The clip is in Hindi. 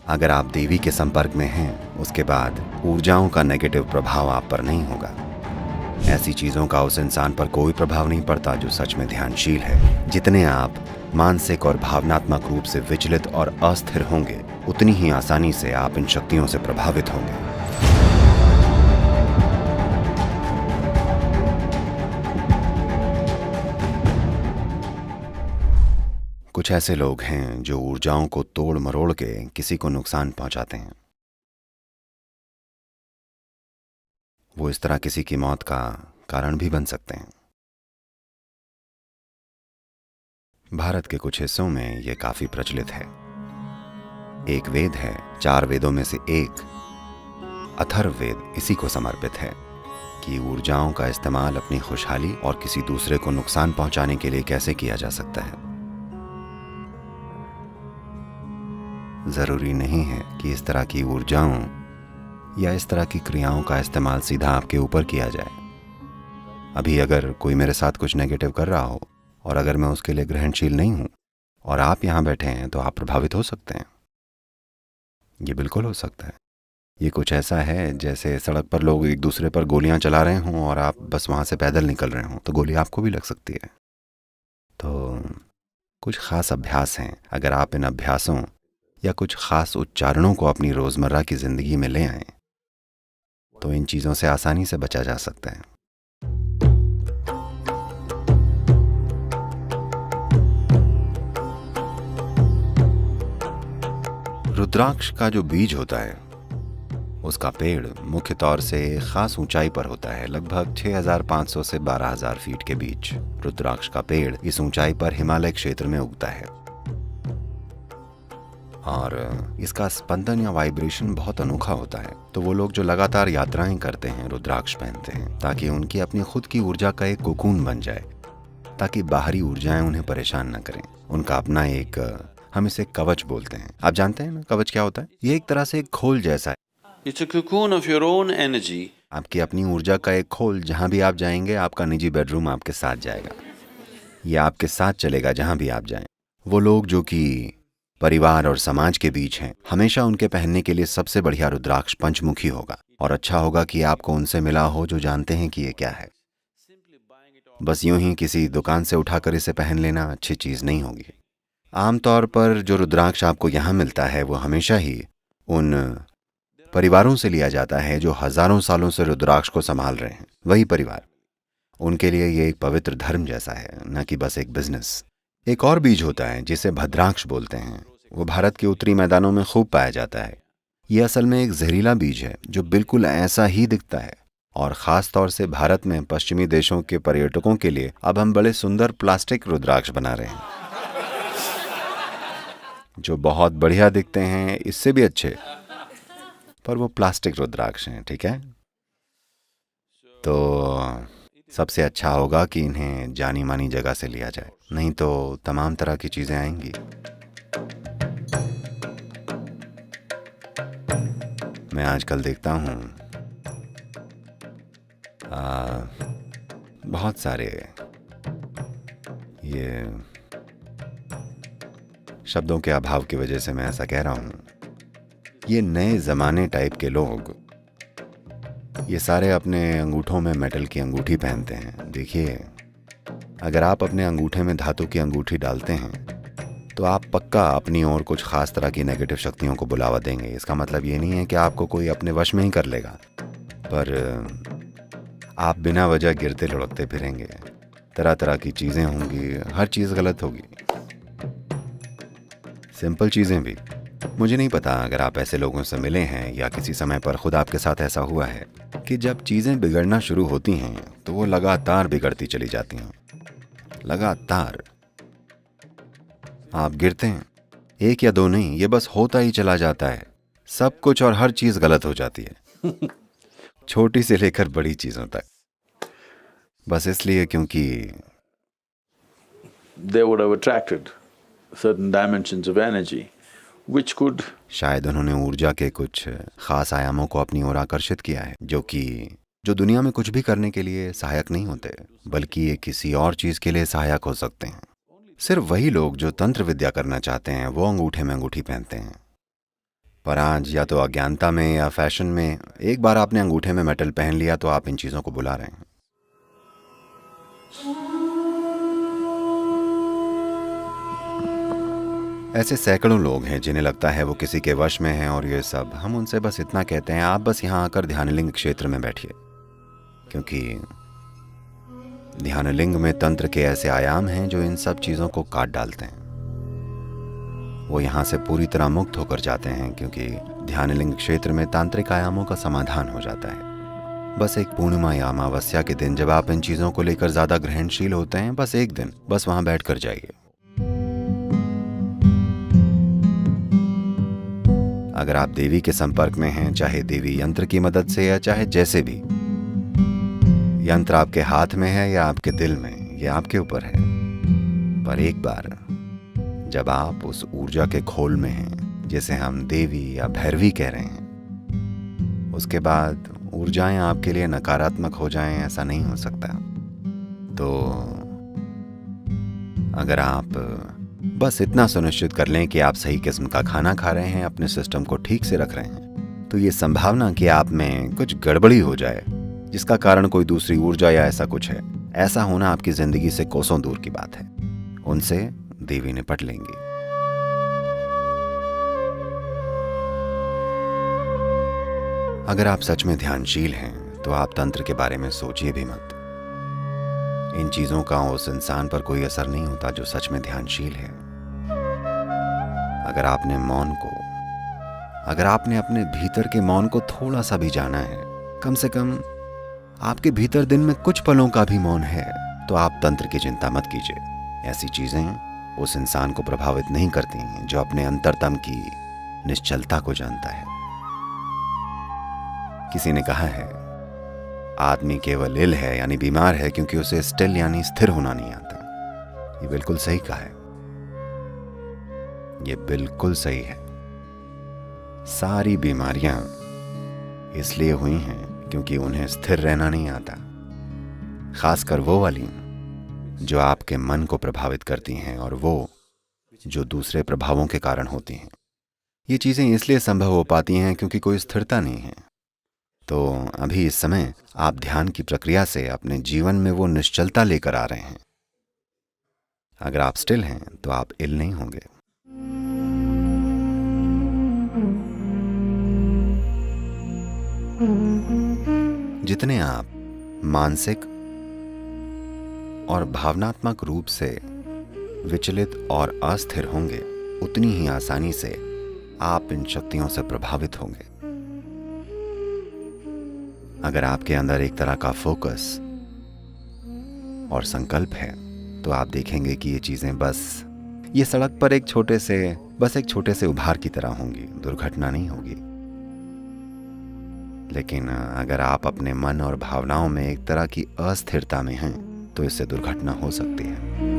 अगर आप देवी के संपर्क में हैं, उसके बाद ऊर्जाओं का नेगेटिव प्रभाव आप पर नहीं होगा। ऐसी चीजों का उस इंसान पर कोई प्रभाव नहीं पड़ता जो सच में ध्यानशील है। जितने आप मानसिक और भावनात्मक रूप से विचलित और अस्थिर होंगे, उतनी ही आसानी से आप इन शक्तियों से प्रभावित होंगे। कुछ ऐसे लोग हैं जो ऊर्जाओं को तोड़ मरोड़ के किसी को नुकसान पहुंचाते हैं। वो इस तरह किसी की मौत का कारण भी बन सकते हैं। भारत के कुछ हिस्सों में ये काफी प्रचलित है। एक वेद है, 4 वेदों में से एक अथर्ववेद इसी को समर्पित है कि ऊर्जाओं का इस्तेमाल अपनी खुशहाली और किसी दूसरे को नुकसान पहुंचाने के लिए कैसे किया जा सकता है। जरूरी नहीं है कि इस तरह की ऊर्जाओं या इस तरह की क्रियाओं का इस्तेमाल सीधा आपके ऊपर किया जाए। अभी अगर कोई मेरे साथ कुछ नेगेटिव कर रहा हो और अगर मैं उसके लिए ग्रहणशील नहीं हूं और आप यहां बैठे हैं, तो आप प्रभावित हो सकते हैं। ये बिल्कुल हो सकता है। ये कुछ ऐसा है जैसे सड़क पर लोग एक दूसरे पर गोलियां चला रहे हों और आप बस वहां से पैदल निकल रहे हों, तो गोली आपको भी लग सकती है। तो कुछ खास अभ्यास हैं। अगर आप इन अभ्यासों या कुछ खास उच्चारणों को अपनी रोजमर्रा की जिंदगी में ले आएं, तो इन चीजों से आसानी से बचा जा सकता है। रुद्राक्ष का जो बीज होता है, उसका पेड़ मुख्य तौर से खास ऊंचाई पर होता है, लगभग 6500 से 12000 फीट के बीच। रुद्राक्ष का पेड़ इस ऊंचाई पर हिमालय क्षेत्र में उगता है और इसका स्पंदन या वाइब्रेशन बहुत अनोखा होता है। तो वो लोग जो लगातार यात्राएं करते हैं, रुद्राक्ष पहनते हैं ताकि उनकी अपनी खुद की ऊर्जा का एक कोकून बन जाए, ताकि बाहरी ऊर्जाएं उन्हें परेशान न करें। उनका अपना एक, हम इसे कवच बोलते हैं। आप जानते हैं ना कवच क्या होता है? ये एक तरह से एक खोल जैसा है। It's a cocoon of your own energy. आपकी अपनी ऊर्जा का एक खोल। जहां भी आप जाएंगे, आपका निजी बेडरूम आपके साथ जाएगा। ये आपके साथ चलेगा जहां भी आप जाएं। वो लोग जो कि परिवार और समाज के बीच हैं, हमेशा उनके पहनने के लिए सबसे बढ़िया रुद्राक्ष पंचमुखी होगा। और अच्छा होगा कि आपको उनसे मिला हो जो जानते हैं कि ये क्या है। बस यूं ही किसी दुकान से उठाकर इसे पहन लेना अच्छी चीज नहीं होगी। आमतौर पर जो रुद्राक्ष आपको यहाँ मिलता है, वो हमेशा ही उन परिवारों से लिया जाता है जो हजारों सालों से रुद्राक्ष को संभाल रहे हैं। वही परिवार, उनके लिए ये एक पवित्र धर्म जैसा है, न कि बस एक बिजनेस। एक और बीज होता है जिसे भद्राक्ष बोलते हैं। वो भारत के उत्तरी मैदानों में खूब पाया जाता है। ये असल में एक जहरीला बीज है जो बिल्कुल ऐसा ही दिखता है। और खास तौर से भारत में पश्चिमी देशों के पर्यटकों के लिए अब हम बड़े सुंदर प्लास्टिक रुद्राक्ष बना रहे हैं, जो बहुत बढ़िया दिखते हैं, इससे भी अच्छे, पर वो प्लास्टिक रुद्राक्ष हैं। ठीक है, तो सबसे अच्छा होगा कि इन्हें जानी मानी जगह से लिया जाए, नहीं तो तमाम तरह की चीजें आएंगी। मैं आजकल देखता हूँ बहुत सारे, ये शब्दों के अभाव की वजह से मैं ऐसा कह रहा हूँ, ये नए जमाने टाइप के लोग ये सारे अपने अंगूठों में मेटल की अंगूठी पहनते हैं। देखिए, अगर आप अपने अंगूठे में धातु की अंगूठी डालते हैं तो आप पक्का अपनी ओर कुछ खास तरह की नेगेटिव शक्तियों को बुलावा देंगे। इसका मतलब ये नहीं है कि आपको कोई अपने वश में ही कर लेगा, पर आप बिना वजह गिरते लुढ़कते फिरेंगे। तरह तरह की चीज़ें होंगी, हर चीज़ गलत होगी, सिंपल चीज़ें भी। मुझे नहीं पता अगर आप ऐसे लोगों से मिले हैं या किसी समय पर खुद आपके साथ ऐसा हुआ है कि जब चीज़ें बिगड़ना शुरू होती हैं तो वो लगातार बिगड़ती चली जाती हैं। लगातार आप गिरते हैं, एक या दो नहीं, ये बस होता ही चला जाता है। सब कुछ और हर चीज़ गलत हो जाती है, छोटी से लेकर बड़ी चीज़ों तक, बस इसलिए क्योंकि They would have attracted certain dimensions of energy, which could शायद उन्होंने ऊर्जा के कुछ खास आयामों को अपनी ओर आकर्षित किया है, जो दुनिया में कुछ भी करने के लिए सहायक नहीं होते, बल्कि ये किसी और चीज के लिए सहायक हो सकते हैं। सिर्फ वही लोग जो तंत्र विद्या करना चाहते हैं वो अंगूठे में अंगूठी पहनते हैं। पर आज या तो अज्ञानता में या फैशन में एक बार आपने अंगूठे में मेटल पहन लिया तो आप इन चीज़ों को बुला रहे हैं। ऐसे सैकड़ों लोग हैं जिन्हें लगता है वो किसी के वश में हैं और ये सब। हम उनसे बस इतना कहते हैं, आप बस यहाँ आकर ध्यानलिंग क्षेत्र में बैठिए, क्योंकि ध्यानलिंग में तंत्र के ऐसे आयाम हैं जो इन सब चीज़ों को काट डालते हैं। वो यहाँ से पूरी तरह मुक्त होकर जाते हैं, क्योंकि ध्यानलिंग क्षेत्र में तांत्रिक आयामों का समाधान हो जाता है। बस एक पूर्णिमा या अमावस्या के दिन जब आप इन चीज़ों को लेकर ज़्यादा ग्रहणशील होते हैं, बस एक दिन बस वहाँ बैठ कर जाइए। अगर आप देवी के संपर्क में हैं, चाहे देवी यंत्र की मदद से या चाहे जैसे भी, यंत्र आपके हाथ में है या आपके दिल में, ये आपके ऊपर है। पर एक बार जब आप उस ऊर्जा के खोल में हैं, जिसे हम देवी या भैरवी कह रहे हैं, उसके बाद ऊर्जाएं आपके लिए नकारात्मक हो जाएं, ऐसा नहीं हो सकता। तो अगर आप बस इतना सुनिश्चित कर लें कि आप सही किस्म का खाना खा रहे हैं, अपने सिस्टम को ठीक से रख रहे हैं, तो ये संभावना कि आप में कुछ गड़बड़ी हो जाए जिसका कारण कोई दूसरी ऊर्जा या ऐसा कुछ है, ऐसा होना आपकी जिंदगी से कोसों दूर की बात है। उनसे देवी निपट लेंगी। अगर आप सच में ध्यानशील हैं तो आप तंत्र के बारे में सोचिए भी मत। इन चीजों का उस इंसान पर कोई असर नहीं होता जो सच में ध्यानशील है। अगर आपने अपने भीतर के मौन को थोड़ा सा भी जाना है, कम से कम आपके भीतर दिन में कुछ पलों का भी मौन है, तो आप तंत्र की चिंता मत कीजिए। ऐसी चीजें उस इंसान को प्रभावित नहीं करती हैं जो अपने अंतरतम की निश्चलता को जानता है। किसी ने कहा है, आदमी केवल इल है यानी बीमार है क्योंकि उसे स्टिल यानी स्थिर होना नहीं आता। ये बिल्कुल सही कहा है, ये बिल्कुल सही है। सारी बीमारियां इसलिए हुई हैं क्योंकि उन्हें स्थिर रहना नहीं आता, खासकर वो वाली जो आपके मन को प्रभावित करती हैं और वो जो दूसरे प्रभावों के कारण होती हैं। ये चीजें इसलिए संभव हो पाती हैं क्योंकि कोई स्थिरता नहीं है। तो अभी इस समय आप ध्यान की प्रक्रिया से अपने जीवन में वो निश्चलता लेकर आ रहे हैं। अगर आप स्टिल हैं तो आप इल नहीं होंगे। जितने आप मानसिक और भावनात्मक रूप से विचलित और अस्थिर होंगे, उतनी ही आसानी से आप इन शक्तियों से प्रभावित होंगे। अगर आपके अंदर एक तरह का फोकस और संकल्प है तो आप देखेंगे कि ये चीजें बस ये सड़क पर एक छोटे से उभार की तरह होंगी, दुर्घटना नहीं होगी। लेकिन अगर आप अपने मन और भावनाओं में एक तरह की अस्थिरता में हैं तो इससे दुर्घटना हो सकती है।